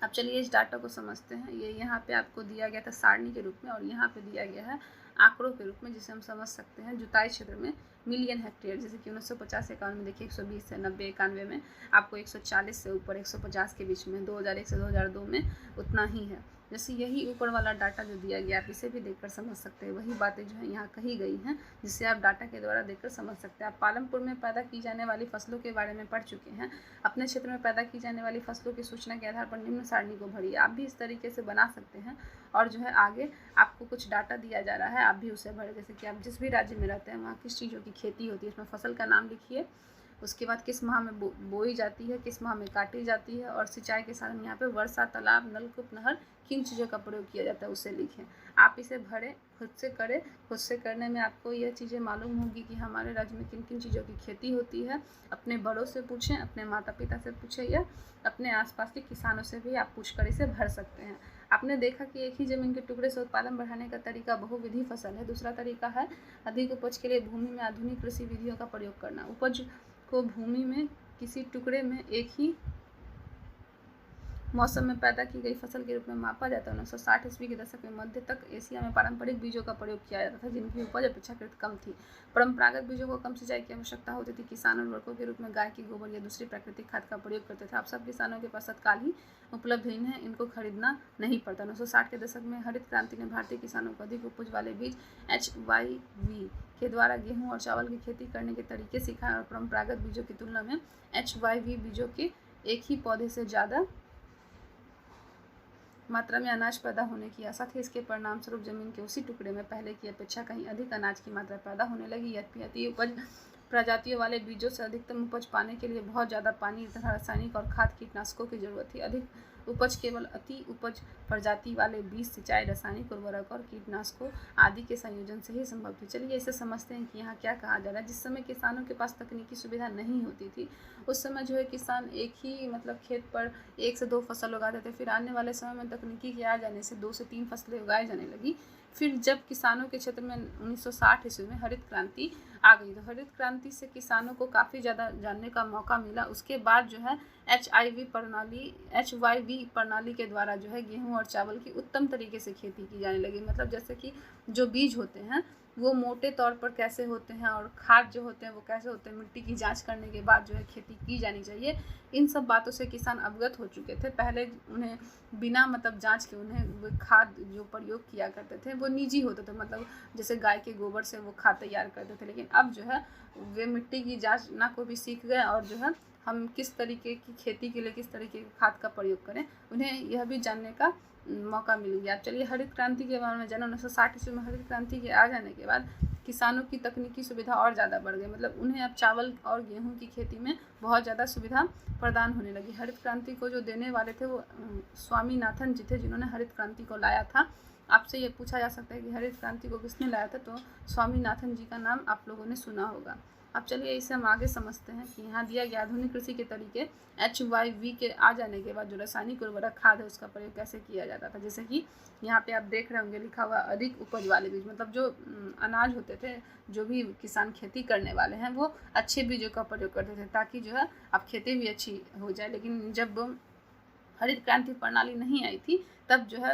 अब चलिए इस डाटा को समझते हैं। ये यहाँ पे आपको दिया गया था सारणी के रूप में, और यहाँ पे दिया गया है आंकड़ों के रूप में, जिसे हम समझ सकते हैं जुताई क्षेत्र में मिलियन हेक्टेयर। जैसे कि 1950-51 में देखिए 120 से 90-91 में आपको 140 से ऊपर 150 के बीच में, 2001 से 2002 में उतना ही है। जैसे यही ऊपर वाला डाटा जो दिया गया, आप इसे भी देखकर समझ सकते हैं। वही बातें जो है यहाँ कही गई हैं, जिससे आप डाटा के द्वारा देखकर समझ सकते हैं। आप पालमपुर में पैदा की जाने वाली फसलों के बारे में पढ़ चुके हैं। अपने क्षेत्र में पैदा की जाने वाली फसलों की सूचना के आधार पर निम्न सारणी को भरिए। आप भी इस तरीके से बना सकते हैं, और जो है आगे आपको कुछ डाटा दिया जा रहा है, आप भी उसे भरें। जैसे कि आप जिस भी राज्य में रहते हैं वहाँ किस चीज़ों की खेती होती है, इसमें फसल का नाम लिखिए, उसके बाद किस माह में बोई जाती है, किस माह में काटी जाती है, और सिंचाई के साधन यहाँ पे वर्षा, तालाब, नलकूप, नहर किन चीज़ों का प्रयोग किया जाता है उसे लिखें। आप इसे भरें, खुद से करें। खुद से करने में आपको यह चीज़ें मालूम होगी कि हमारे राज्य में किन किन चीज़ों की खेती होती है। अपने बड़ों से पूछें, अपने माता पिता से पूछें, या अपने आसपास के किसानों से भी आप पूछकर इसे भर सकते हैं। आपने देखा कि एक ही जमीन के टुकड़े से उत्पादन बढ़ाने का तरीका बहुविधि फसल है। दूसरा तरीका है अधिक उपज के लिए भूमि में आधुनिक कृषि विधियों का प्रयोग करना। उपज को भूमि में किसी टुकड़े में एक ही मौसम में पैदा की गई फसल के रूप में मापा जाता है। 1960 ईस्वी के दशक में मध्य तक एशिया में पारंपरिक बीजों का प्रयोग किया जाता था, जिनकी उपज अपेक्षाकृत कम थी। परंपरागत बीजों को कम सिंचाई की आवश्यकता होती थी। किसान उर्वरकों के रूप में गाय की गोबर या दूसरी प्राकृतिक खाद का प्रयोग करते थे। अब सब किसानों के पास तत्काल ही उपलब्ध है, इनको खरीदना नहीं पड़ता। 1960 के दशक में हरित क्रांति ने भारतीय किसानों को अधिक उपज वाले बीज HYV के द्वारा गेहूं और चावल की खेती करने के तरीके सिखाए, और परंपरागत बीजों की तुलना में HYV बीजों के एक ही पौधे से ज़्यादा मात्रा में अनाज पैदा होने की आशा थी। इसके परिणाम स्वरूप जमीन के उसी टुकड़े में पहले की अपेक्षा कहीं अधिक अनाज की मात्रा पैदा होने लगी। अति उपज प्रजातियों वाले बीजों से अधिकतम उपज पाने के लिए बहुत ज़्यादा पानी तथा रासायनिक और खाद कीटनाशकों की जरूरत थी। अधिक उपज केवल अति उपज प्रजाति वाले बीज, सिंचाई, रासायनिक उर्वरक और कीटनाशकों आदि के संयोजन से ही संभव थी। चलिए इसे समझते हैं कि यहाँ क्या कहा जा रहा है। जिस समय किसानों के पास तकनीकी सुविधा नहीं होती थी, उस समय जो है किसान एक ही खेत पर 1 से 2 फसल उगाते थे। फिर आने वाले समय में तकनीकी के आ जाने से 2 से 3 फसलें उगाई जाने लगी। फिर जब किसानों के क्षेत्र में 1960 ईस्वी में हरित क्रांति आ गई, तो हरित क्रांति से किसानों को काफ़ी ज़्यादा जानने का मौका मिला। उसके बाद जो है HYV प्रणाली के द्वारा जो है गेहूं और चावल की उत्तम तरीके से खेती की जाने लगी। मतलब जैसे कि जो बीज होते हैं वो मोटे तौर पर कैसे होते हैं, और खाद जो होते हैं वो कैसे होते हैं, मिट्टी की जांच करने के बाद जो है खेती की जानी चाहिए, इन सब बातों से किसान अवगत हो चुके थे। पहले उन्हें बिना जांच के उन्हें खाद जो प्रयोग किया करते थे वो निजी होते थे, जैसे गाय के गोबर से वो खाद तैयार करते थे। लेकिन अब जो है वे मिट्टी की जांचना को भी सीख गए, और जो है हम किस तरीके की खेती के लिए किस तरीके के खाद का प्रयोग करें, उन्हें यह भी जानने का मौका मिल गया। अब चलिए हरित क्रांति के बारे में जाना। 1960 ईस्वी में हरित क्रांति के आ जाने के बाद किसानों की तकनीकी सुविधा और ज़्यादा बढ़ गई। उन्हें अब चावल और गेहूं की खेती में बहुत ज़्यादा सुविधा प्रदान होने लगी। हरित क्रांति को जो देने वाले थे वो स्वामीनाथन जी थे, जिन्होंने हरित क्रांति को लाया था। आपसे ये पूछा जा सकता है कि हरित क्रांति को किसने लाया था, तो स्वामीनाथन जी का नाम आप लोगों ने सुना होगा। अब चलिए इसे हम आगे समझते हैं कि यहाँ दिया गया आधुनिक कृषि के तरीके HYV के आ जाने के बाद जो रासायनिक उर्वरक खाद है उसका प्रयोग कैसे किया जाता था। जैसे कि यहाँ पे आप देख रहे होंगे लिखा हुआ अधिक उपज वाले बीज, जो अनाज होते थे, जो भी किसान खेती करने वाले हैं वो अच्छे बीजों का प्रयोग करते थे, ताकि जो है अब खेती भी अच्छी हो जाए। लेकिन जब हरित क्रांति प्रणाली नहीं आई थी तब जो है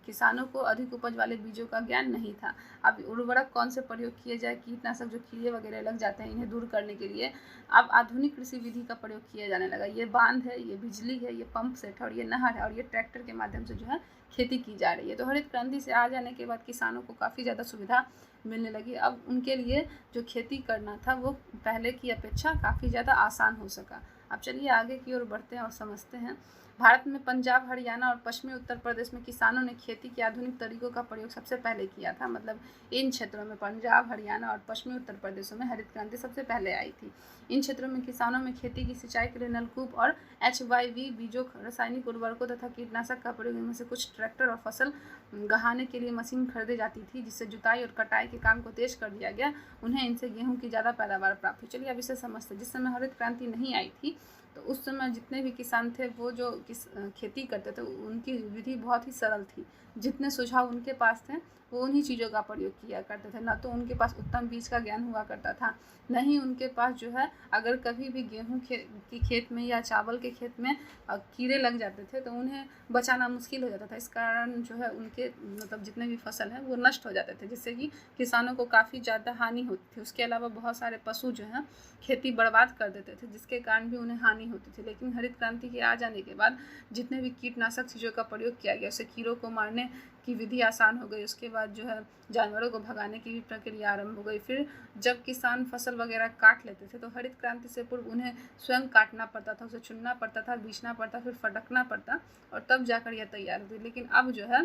किसानों को अधिक उपज वाले बीजों का ज्ञान नहीं था। अब उर्वरक कौन से प्रयोग किए जाए, कीटनाशक जो कीड़े वगैरह लग जाते हैं इन्हें दूर करने के लिए अब आधुनिक कृषि विधि का प्रयोग किया जाने लगा। ये बांध है, ये बिजली है, ये पंप सेट है, और ये नहर है, और ये ट्रैक्टर के माध्यम से जो है खेती की जा रही है। तो हरित क्रांति से आ जाने के बाद किसानों को काफ़ी ज़्यादा सुविधा मिलने लगी। अब उनके लिए जो खेती करना था वो पहले की अपेक्षा काफ़ी ज़्यादा आसान हो सका। अब चलिए आगे की ओर बढ़ते हैं और समझते हैं। भारत में पंजाब, हरियाणा और पश्चिमी उत्तर प्रदेश में किसानों ने खेती के आधुनिक तरीकों का प्रयोग सबसे पहले किया था। मतलब इन क्षेत्रों में पंजाब, हरियाणा और पश्चिमी उत्तर प्रदेशों में हरित क्रांति सबसे पहले आई थी। इन क्षेत्रों में किसानों में खेती की सिंचाई के लिए नलकूप और HYV बीजों, रासायनिक उर्वरकों तथा कीटनाशक का प्रयोग, इनमें से कुछ ट्रैक्टर और फसल गहाने के लिए मशीन खरीदी जाती थी, जिससे जुताई और कटाई के काम को तेज कर दिया गया। उन्हें इनसे गेहूं की ज़्यादा पैदावार प्राप्त हुई। चलिए अब इसे समझते हैं। जिस समय हरित क्रांति नहीं आई थी तो उस समय जितने भी किसान थे वो जो खेती करते थे उनकी विधि बहुत ही सरल थी। जितने सुझाव उनके पास थे वो उन्हीं चीज़ों का प्रयोग किया करते थे। ना तो उनके पास उत्तम बीज का ज्ञान हुआ करता था, न ही उनके पास जो है अगर कभी भी गेहूँ की खेत में या चावल के खेत में कीड़े लग जाते थे तो उन्हें बचाना मुश्किल हो जाता था। इस कारण जो है उनके मतलब जितने भी फसल हैं वो नष्ट हो जाते थे, जिससे कि किसानों को काफ़ी ज़्यादा हानि होती थी। उसके अलावा बहुत सारे पशु जो हैं खेती बर्बाद कर देते थे, जिसके कारण भी उन्हें हानि होती थी। लेकिन हरित क्रांति के आ जाने के बाद जितने भी कीटनाशक चीज़ों का प्रयोग किया गया, उससे कीड़ों को मारने की विधि आसान हो गई। उसके बाद जो है जानवरों को भगाने की भी प्रक्रिया आरंभ हो गई। फिर जब किसान फसल वगैरह काट लेते थे तो हरित क्रांति से पूर्व उन्हें स्वयं काटना पड़ता था, उसे चुनना पड़ता था, बीछना पड़ता, फिर फटकना पड़ता और तब जाकर यह तैयार होती। लेकिन अब जो है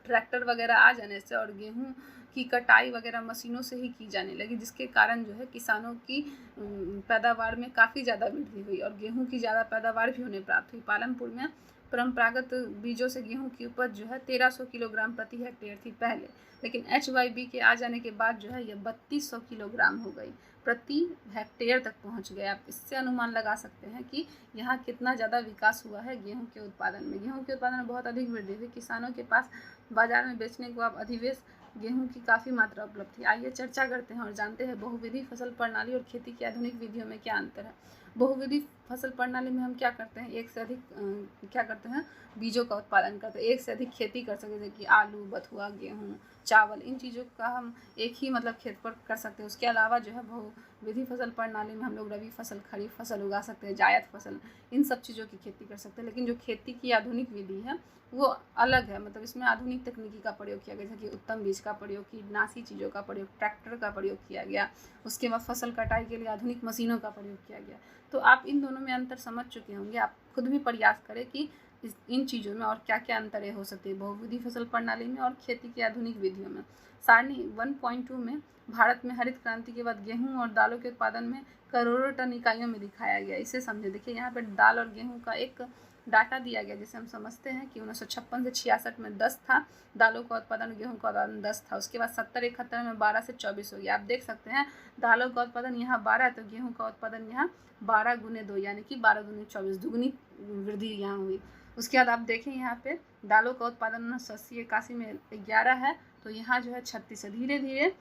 ट्रैक्टर वगैरह आ जाने से और गेहूं की कटाई वगैरह मशीनों से ही की जाने लगी, जिसके कारण जो है किसानों की पैदावार में काफ़ी ज़्यादा वृद्धि हुई और गेहूं की ज़्यादा पैदावार भी उन्हें प्राप्त हुई। पालमपुर में परंपरागत बीजों से गेहूं की उपज जो है 1300 किलोग्राम प्रति हेक्टेयर थी पहले, लेकिन HYV के आ जाने के बाद जो है यह 3200 किलोग्राम हो गई, प्रति हेक्टेयर तक पहुंच गए। आप इससे अनुमान लगा सकते हैं कि यहाँ कितना ज़्यादा विकास हुआ है गेहूं के उत्पादन में। गेहूं के उत्पादन में बहुत अधिक वृद्धि हुई। किसानों के पास बाजार में बेचने को अब अधिवेश गेहूं की काफ़ी मात्रा उपलब्ध थी। आइए चर्चा करते हैं और जानते हैं बहुविधि फसल प्रणाली और खेती की आधुनिक विधियों में क्या अंतर है। बहुविधि फसल प्रणाली में हम क्या करते हैं, एक से अधिक क्या करते हैं, बीजों का उत्पादन करते हैं, एक से अधिक खेती कर सकते हैं, जैसे कि आलू, बथुआ, गेहूं, चावल, इन चीज़ों का हम एक ही मतलब खेत पर कर सकते हैं। उसके अलावा जो है बहुविधि फसल प्रणाली में हम लोग रबी फसल, खरीफ फसल उगा सकते हैं, जायद फसल, इन सब चीज़ों की खेती कर सकते हैं। लेकिन जो खेती की आधुनिक विधि है वो अलग है। मतलब इसमें आधुनिक तकनीकी का प्रयोग किया गया, जैसे कि उत्तम बीज का प्रयोग, कीटनाशी चीज़ों का प्रयोग, ट्रैक्टर का प्रयोग किया गया। उसके बाद फसल कटाई के लिए आधुनिक मशीनों का प्रयोग किया गया। तो आप इन दोनों में अंतर समझ चुके होंगे। आप खुद भी प्रयास करें कि इन चीज़ों में और क्या क्या अंतरें हो सकती है बहुविधि फसल प्रणाली में और खेती की आधुनिक विधियों में। सारणी 1.2 में भारत में हरित क्रांति के बाद गेहूं और दालों के उत्पादन में करोड़ों टन इकाइयों में दिखाया गया। इसे समझे। देखिए यहाँ पर दाल और गेहूं का एक डाटा दिया गया, जिसे हम समझते हैं कि 1956 से 66 में 10 था दालों का उत्पादन, गेहूं का उत्पादन 10 था। उसके बाद 70-71 में 12 से 24 हो गया। आप देख सकते हैं दालों का उत्पादन यहाँ 12 है तो गेहूं का उत्पादन यहाँ 12 गुने 2 यानी कि 12 दूनी 24, दुगनी वृद्धि यहाँ हुई। उसके बाद आप देखें यहाँ पे दालों का उत्पादन 1980-81 में 11 है तो यहाँ जो है 36 है। धीरे धीरे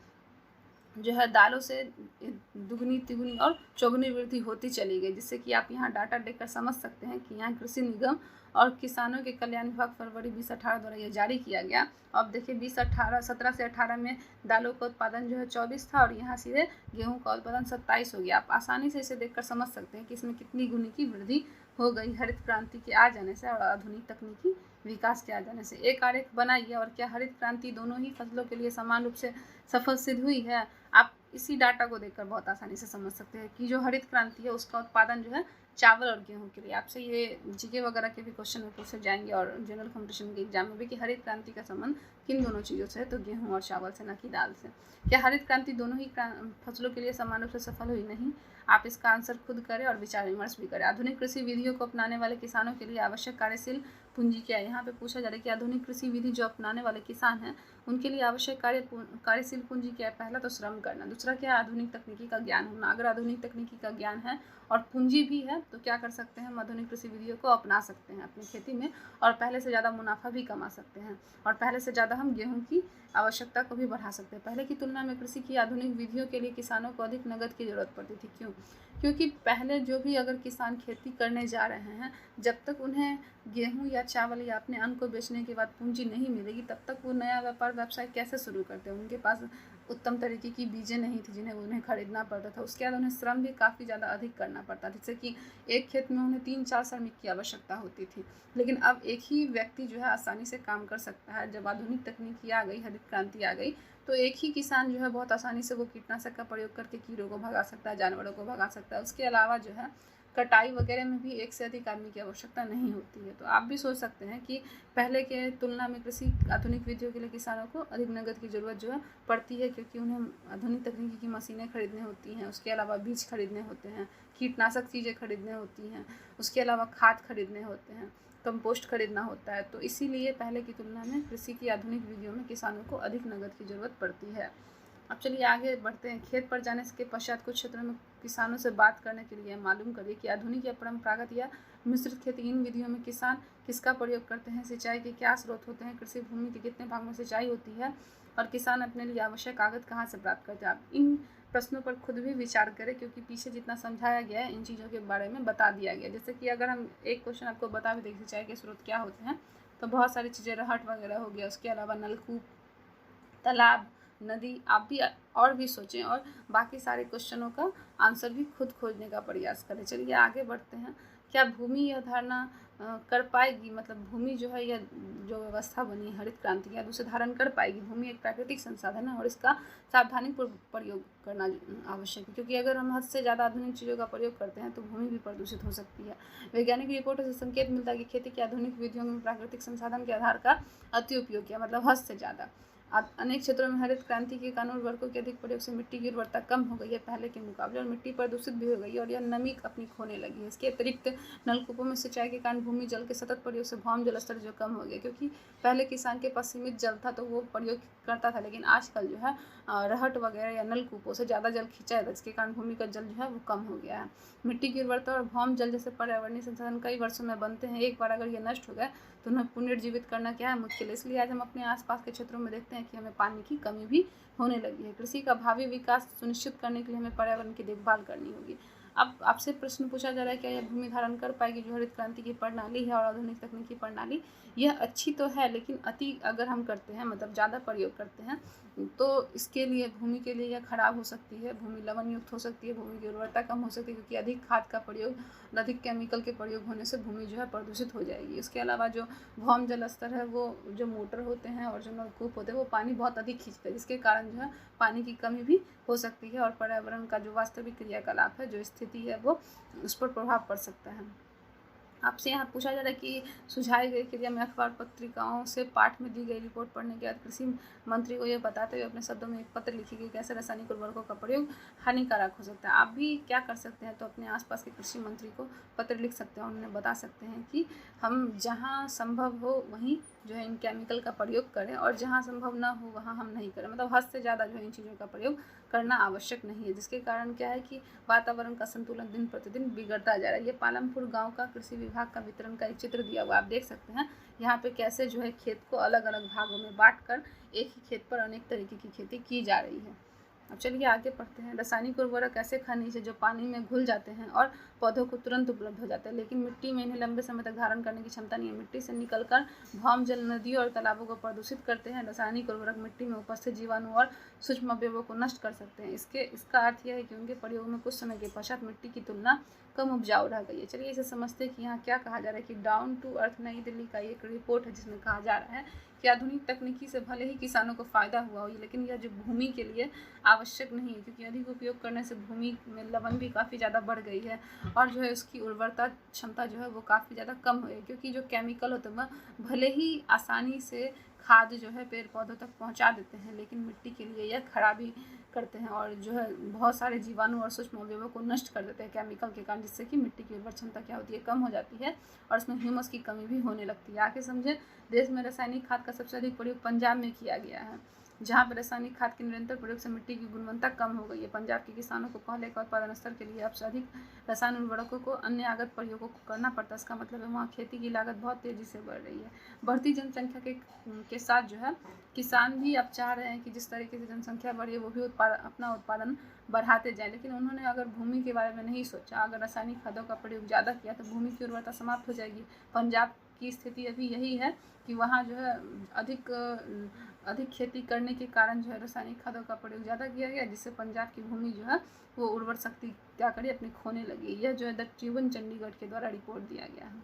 जो है दालों से दुगनी, तिगुनी और चौगुनी वृद्धि होती चली गई, जिससे कि आप यहाँ डाटा देखकर समझ सकते हैं कि यहाँ कृषि निगम और किसानों के कल्याण विभाग फरवरी 2018 द्वारा यह जारी किया गया। अब देखिए 17 से 18 में दालों का उत्पादन जो है 24 था और यहाँ सीधे गेहूं का उत्पादन 27 हो गया। आप आसानी से इसे देखकर समझ सकते हैं कि इसमें कितनी गुनी की वृद्धि हो गई हरित क्रांति के आ जाने से और आधुनिक तकनीकी विकास के आ जाने से। एक आरेख बनाइए और क्या हरित क्रांति दोनों ही फसलों के लिए समान रूप से सफल सिद्ध हुई है। आप इसी डाटा को देखकर बहुत आसानी से समझ सकते हैं कि जो हरित क्रांति है उसका उत्पादन जो है चावल और गेहूं के लिए। आपसे ये जीके वगैरह के भी क्वेश्चन में पूछे जाएंगे और जनरल कंपटीशन के एग्जाम में भी कि हरित क्रांति का संबंध किन दोनों चीज़ों से है, तो गेहूं और चावल से, न कि दाल से। क्या हरित क्रांति दोनों ही फसलों के लिए समान रूप से सफल हुई? नहीं। आप इसका आंसर खुद करें और विचार विमर्श भी करें। आधुनिक कृषि विधियों को अपनाने वाले किसानों के लिए आवश्यक कार्यशील पूंजी क्या है। यहाँ पे पूछा जा रहा है कि आधुनिक कृषि विधि जो अपनाने वाले किसान हैं उनके लिए आवश्यक कार्यशील पूंजी क्या है। पहला तो श्रम करना, दूसरा क्या है, आधुनिक तकनीकी का ज्ञान होना। अगर आधुनिक तकनीकी का ज्ञान है और पूंजी भी है तो क्या कर सकते हैं, हम आधुनिक कृषि विधियों को अपना सकते हैं अपनी खेती में और पहले से ज़्यादा मुनाफा भी कमा सकते हैं और पहले से ज़्यादा हम गेहूं की आवश्यकता को भी बढ़ा सकते हैं। पहले की तुलना में कृषि की आधुनिक विधियों के लिए किसानों को अधिक नकद की जरूरत पड़ती थी। क्यों? क्योंकि पहले जो भी अगर किसान खेती करने जा रहे हैं, जब तक उन्हें गेहूं या चावल या अपने अन्न को बेचने के बाद पूंजी नहीं मिलेगी तब तक वो नया व्यापार व्यवसाय कैसे शुरू करते हैं। उनके पास उत्तम तरीके की बीजें नहीं थी जिन्हें उन्हें खरीदना पड़ता था। उसके बाद उन्हें श्रम भी काफ़ी ज़्यादा अधिक करना पड़ता था, जिससे कि एक खेत में उन्हें 3-4 श्रमिक की आवश्यकता होती थी। लेकिन अब एक ही व्यक्ति जो है आसानी से काम कर सकता है। जब आधुनिक तकनीकी आ गई, हरित क्रांति आ गई तो एक ही किसान जो है बहुत आसानी से वो कीटनाशक का प्रयोग करके कीड़ों को भगा सकता है, जानवरों को भगा सकता है। उसके अलावा जो है कटाई वगैरह में भी एक से अधिक आदमी की आवश्यकता नहीं होती है। तो आप भी सोच सकते हैं कि पहले के तुलना में कृषि आधुनिक विधियों के लिए किसानों को अधिक नकद की ज़रूरत जो है पड़ती है, क्योंकि उन्हें आधुनिक तकनीकी की मशीनें खरीदनी होती हैं, उसके अलावा बीज खरीदने होते हैं, कीटनाशक चीज़ें खरीदने होती हैं, उसके अलावा खाद खरीदने होते हैं, कंपोस्ट खरीदना होता है। तो इसीलिए पहले की तुलना में कृषि की आधुनिक विधियों में किसानों को अधिक नकद की ज़रूरत पड़ती है। अब चलिए आगे बढ़ते हैं। खेत पर जाने के पश्चात कुछ क्षेत्रों में किसानों से बात करने के लिए मालूम करिए कि आधुनिक या परंपरागत या मिश्रित खेती, इन विधियों में किसान किसका प्रयोग करते हैं, सिंचाई के क्या स्रोत होते हैं, कृषि भूमि के कितने भाग में सिंचाई होती है, और किसान अपने लिए आवश्यक कागज कहाँ से प्राप्त करते हैं। आप इन प्रश्नों पर खुद भी विचार करें, क्योंकि पीछे जितना समझाया गया है इन चीज़ों के बारे में बता दिया गया। जैसे कि अगर हम एक क्वेश्चन आपको बता भी दें सिंचाई के स्रोत क्या होते हैं, तो बहुत सारी चीज़ें, रहट वगैरह हो गया, उसके अलावा नलकूप, तालाब, नदी, आप भी और भी सोचें और बाकी सारे क्वेश्चनों का आंसर भी खुद खोजने का प्रयास करें। चलिए आगे बढ़ते हैं। क्या भूमि यह धारणा कर पाएगी, मतलब भूमि जो है यह जो व्यवस्था बनी हरित क्रांति की, उसे धारण कर पाएगी। भूमि एक प्राकृतिक संसाधन है और इसका सावधानीपूर्वक प्रयोग करना आवश्यक है, क्योंकि अगर हम हद से ज़्यादा आधुनिक चीज़ों का प्रयोग करते हैं तो भूमि भी प्रदूषित हो सकती है। वैज्ञानिक रिपोर्टों से संकेत मिलता है कि खेती की आधुनिक विधियों में प्राकृतिक संसाधन के आधार का अति उपयोग किया, मतलब हद से ज़्यादा। अनेक क्षेत्रों में हरित क्रांति के कारण उर्वरकों के अधिक प्रयोग से मिट्टी की उर्वरता कम हो गई है पहले के मुकाबले, और मिट्टी प्रदूषित भी हो गई है और यह नमी अपनी खोने लगी है। इसके अतिरिक्त नलकूपों में सिंचाई के कारण भूमि जल के सतत प्रयोग से भौम जल स्तर जो कम हो गया, क्योंकि पहले किसान के पास सीमित जल था तो वो प्रयोग करता था, लेकिन आजकल जो है रहट वगैरह या नलकूपों से ज़्यादा जल खींचा जाता है, जिसके कारण भूमि का जल जो है वो कम हो गया है। मिट्टी की उर्वरता और भौम जल जैसे पर्यावरणीय संसाधन कई वर्षों में बनते हैं, एक बार अगर ये नष्ट हो गए तो उन्हें पुनर्जीवित करना क्या है, मुश्किल है। इसलिए आज हम अपने आसपास के क्षेत्रों में देखते हैं कि हमें पानी की कमी भी होने लगी है। कृषि का भावी विकास सुनिश्चित करने के लिए हमें पर्यावरण की देखभाल करनी होगी। अब आपसे प्रश्न पूछा जा रहा है क्या यह भूमि धारण कर पाएगी जो हरित क्रांति की प्रणाली है और आधुनिक तकनीकी प्रणाली। यह अच्छी तो है, लेकिन अति अगर हम करते हैं, मतलब ज़्यादा प्रयोग करते हैं, तो इसके लिए भूमि के लिए यह खराब हो सकती है। भूमि लवण युक्त हो सकती है, भूमि की उर्वरता कम हो सकती है, क्योंकि अधिक खाद का प्रयोग, अधिक केमिकल के प्रयोग होने से भूमि जो है प्रदूषित हो जाएगी। इसके अलावा जो भौम जल स्तर है, वो जो मोटर होते हैं और जो नलकूप होते हैं वो पानी बहुत अधिक खींचते हैं, जिसके कारण जो है पानी की कमी भी हो सकती है और पर्यावरण का जो वास्तविक क्रियाकलाप है, जो स्थिति है, वो उस पर प्रभाव पड़ सकता है। आपसे यहाँ पूछा जा रहा है कि सुझाई गई क्रिया में अखबार पत्रिकाओं से पाठ में दी गई रिपोर्ट पढ़ने के बाद कृषि मंत्री को यह बताते हुए अपने शब्दों में एक पत्र लिखिए कि कैसे रासायनिक उर्वरकों का प्रयोग हानिकारक हो सकता है। आप भी क्या कर सकते हैं, तो अपने आसपास के कृषि मंत्री को पत्र लिख सकते हैं और उन्हें बता सकते हैं कि हम जहाँ संभव हो वहीं जो है इन केमिकल का प्रयोग करें और जहाँ संभव ना हो वहाँ हम नहीं करें, मतलब हद से ज़्यादा जो है इन चीज़ों का प्रयोग करना आवश्यक नहीं है, जिसके कारण क्या है कि वातावरण का संतुलन दिन प्रतिदिन बिगड़ता जा रहा है। ये पालमपुर गांव का कृषि विभाग का वितरण का एक चित्र दिया हुआ आप देख सकते हैं। यहाँ पे कैसे जो है खेत को अलग अलग भागों में बांटकर एक ही खेत पर अनेक तरीके की खेती की जा रही है। अब चलिए आगे पढ़ते हैं। रासायनिक उर्वरक ऐसे खनिज है जो पानी में घुल जाते हैं और पौधों को तुरंत उपलब्ध हो जाते हैं, लेकिन मिट्टी में इन्हें लंबे समय तक धारण करने की क्षमता नहीं है। मिट्टी से निकलकर भौम जल नदियों और तालाबों को प्रदूषित करते हैं। रासायनिक उर्वरक मिट्टी में उपस्थित जीवाणु और सूक्ष्म अवयवों को नष्ट कर सकते हैं। इसका अर्थ यह है कि उनके प्रयोग में कुछ समय के पश्चात मिट्टी की तुलना कम उपजाऊ रह गई है। चलिए इसे समझते हैं कि यहाँ क्या कहा जा रहा है कि डाउन टू अर्थ नई दिल्ली का एक रिपोर्ट है जिसमें कहा जा रहा है कि आधुनिक तकनीकी से भले ही किसानों को फ़ायदा हुआ हो, लेकिन यह जो भूमि के लिए आवश्यक नहीं है, क्योंकि अधिक उपयोग करने से भूमि में लवण भी काफ़ी ज़्यादा बढ़ गई है और जो है उसकी उर्वरता क्षमता जो है वो काफ़ी ज़्यादा कम हो गई, क्योंकि जो केमिकल होते हैं भले ही आसानी से खाद जो है पेड़ पौधों तक पहुंचा देते हैं, लेकिन मिट्टी के लिए यह खराबी करते हैं और जो है बहुत सारे जीवाणु और सूक्ष्म अवयवों को नष्ट कर देते हैं केमिकल के कारण, जिससे कि मिट्टी की उर्वर क्षमता क्या होती है, कम हो जाती है और उसमें ह्यूमस की कमी भी होने लगती है। आगे समझे, देश में रासायनिक खाद का सबसे अधिक प्रयोग पंजाब में किया गया है, जहाँ पर रासायनिक खाद के निरंतर प्रयोग से मिट्टी की गुणवत्ता कम हो गई है। पंजाब के किसानों को पहले का उत्पादन स्तर के लिए अब से अधिक रसायन उर्वरकों को अन्य आगत प्रयोगों को करना पड़ता है। इसका मतलब है वहाँ खेती की लागत बहुत तेज़ी से बढ़ रही है। बढ़ती जनसंख्या के साथ जो है किसान भी अब चाह रहे हैं कि जिस तरीके से जनसंख्या बढ़ी वो भी अपना उत्पादन बढ़ाते जाए, लेकिन उन्होंने अगर भूमि के बारे में नहीं सोचा, अगर रासायनिक खादों का प्रयोग ज़्यादा किया तो भूमि की उर्वरता समाप्त हो जाएगी। पंजाब की स्थिति अभी यही है कि वहाँ जो है अधिक खेती करने के कारण जो है रासायनिक खादों का प्रयोग ज़्यादा किया गया, जिससे पंजाब की भूमि जो है वो उर्वर शक्ति क्या करे अपनी खोने लगी। यह जो है द ट्रिब्यून चंडीगढ़ के द्वारा रिपोर्ट दिया गया है।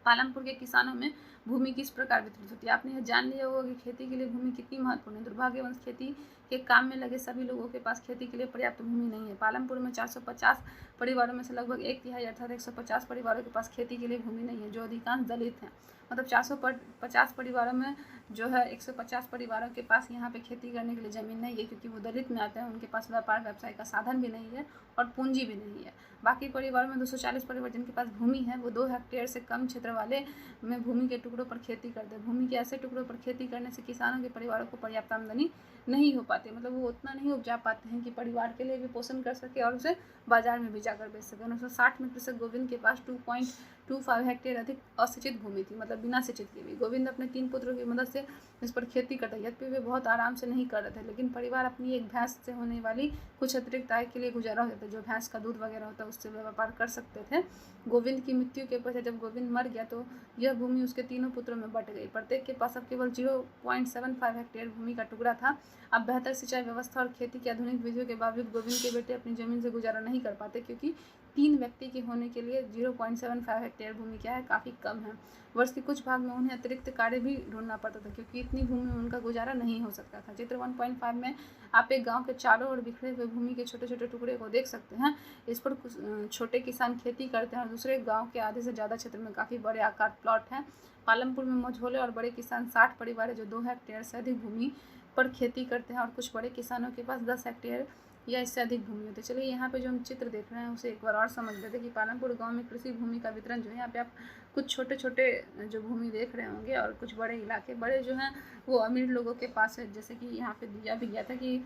पालमपुर के किसानों में भूमि किस प्रकार वितरित होती है। आपने यह जान लिया होगा कि खेती के लिए भूमि कितनी महत्वपूर्ण है। दुर्भाग्यवश खेती के काम में लगे सभी लोगों के पास खेती के लिए पर्याप्त भूमि नहीं है। पालमपुर में 450 परिवारों में से लगभग 1/3 अर्थात 150 परिवारों के पास खेती के लिए भूमि नहीं है, जो अधिकांश दलित हैं। मतलब 450 परिवारों में जो है 150 परिवारों के पास यहाँ पे खेती करने के लिए ज़मीन नहीं है, क्योंकि वो दलित में आते हैं, उनके पास व्यापार व्यवसाय का साधन भी नहीं है और पूंजी भी नहीं है। बाकी परिवारों में 240 परिवार जिनके पास भूमि है, वो 2 हेक्टेयर से कम क्षेत्र वाले में भूमि के टुकड़ों पर खेती करते हैं। भूमि के ऐसे टुकड़ों पर खेती करने से किसानों के परिवारों को पर्याप्त आमदनी नहीं हो पाती, मतलब वो उतना नहीं उपजा पाते हैं कि परिवार के लिए भी पोषण कर सके और उसे बाजार में भी जाकर बेच सके। 1960 में कृषक गोविंद के पास 2.25 हेक्टेयर अधिक असिंचित भूमि थी, मतलब बिना सिंचित किए भी। गोविंद अपने 3 पुत्रों की मदद से इस पर खेती करते, यद्यपि वे बहुत आराम से नहीं कर रहे थे, लेकिन परिवार अपनी एक भैंस से होने वाली कुछ अतिरिक्त आय के लिए गुजारा होता था। जो भैंस का दूध वगैरह होता है उससे वे व्यापार कर सकते थे। गोविंद की मृत्यु के पश्चात जब गोविंद मर गया तो यह भूमि उसके तीनों पुत्रों में बट गई। प्रत्येक के पास अब केवल 0.75 हेक्टेयर भूमि का टुकड़ा था। अब बेहतर सिंचाई व्यवस्था और खेती की आधुनिक विधियों के बावजूद गोविंद के बेटे अपनी जमीन से गुजारा नहीं कर पाते, क्योंकि 3 व्यक्ति के होने के लिए 0.75 हेक्टेयर भूमि क्या है, काफ़ी कम है। वर्ष के कुछ भाग में उन्हें अतिरिक्त कार्य भी ढूंढना पड़ता था, क्योंकि इतनी भूमि में उनका गुजारा नहीं हो सकता था। चित्र 1.5 में आप एक गांव के चारों ओर बिखरे हुए भूमि के छोटे छोटे टुकड़े को देख सकते हैं। इस पर कुछ छोटे किसान खेती करते हैं और दूसरे गाँव के आधे से ज़्यादा क्षेत्र में काफ़ी बड़े आकार प्लॉट हैं। पालमपुर में मझोले और बड़े किसान 60 परिवार है जो 2 हेक्टेयर से अधिक भूमि पर खेती करते हैं, और कुछ बड़े किसानों के पास 10 हेक्टेयर या इससे अधिक भूमि होती है। चलिए यहाँ पे जो हम चित्र देख रहे हैं उसे एक बार और समझ लेते हैं कि पालमपुर गांव में कृषि भूमि का वितरण जो है, यहाँ पे आप कुछ छोटे छोटे जो भूमि देख रहे होंगे और कुछ बड़े इलाके, बड़े जो हैं वो अमीर लोगों के पास है। जैसे कि यहाँ पे दिया भी गया था कि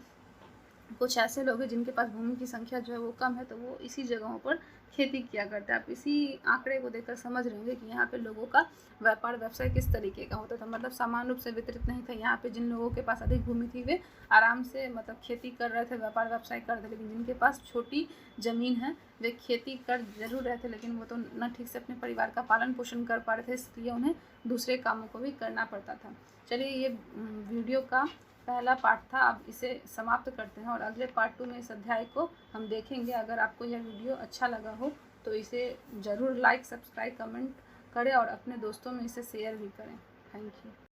कुछ ऐसे लोग हैं जिनके पास भूमि की संख्या जो है वो कम है, तो वो इसी जगहों पर खेती किया करता है। आप इसी आंकड़े को देखकर समझ रहे होंगे कि यहाँ पे लोगों का व्यापार व्यवसाय किस तरीके का होता था, मतलब समान रूप से वितरित नहीं था। यहाँ पे जिन लोगों के पास अधिक भूमि थी वे आराम से मतलब खेती कर रहे थे, व्यापार व्यवसाय कर रहे थे, लेकिन जिनके पास छोटी ज़मीन है वे खेती कर जरूर रहे थे, लेकिन वो तो न ठीक से अपने परिवार का पालन पोषण कर पा रहे थे, इसलिए उन्हें दूसरे कामों को भी करना पड़ता था। चलिए ये वीडियो का पहला पार्ट था, अब इसे समाप्त करते हैं और अगले पार्ट 2 में इस अध्याय को हम देखेंगे। अगर आपको यह वीडियो अच्छा लगा हो तो इसे ज़रूर लाइक, सब्सक्राइब, कमेंट करें और अपने दोस्तों में इसे शेयर भी करें। Thank you.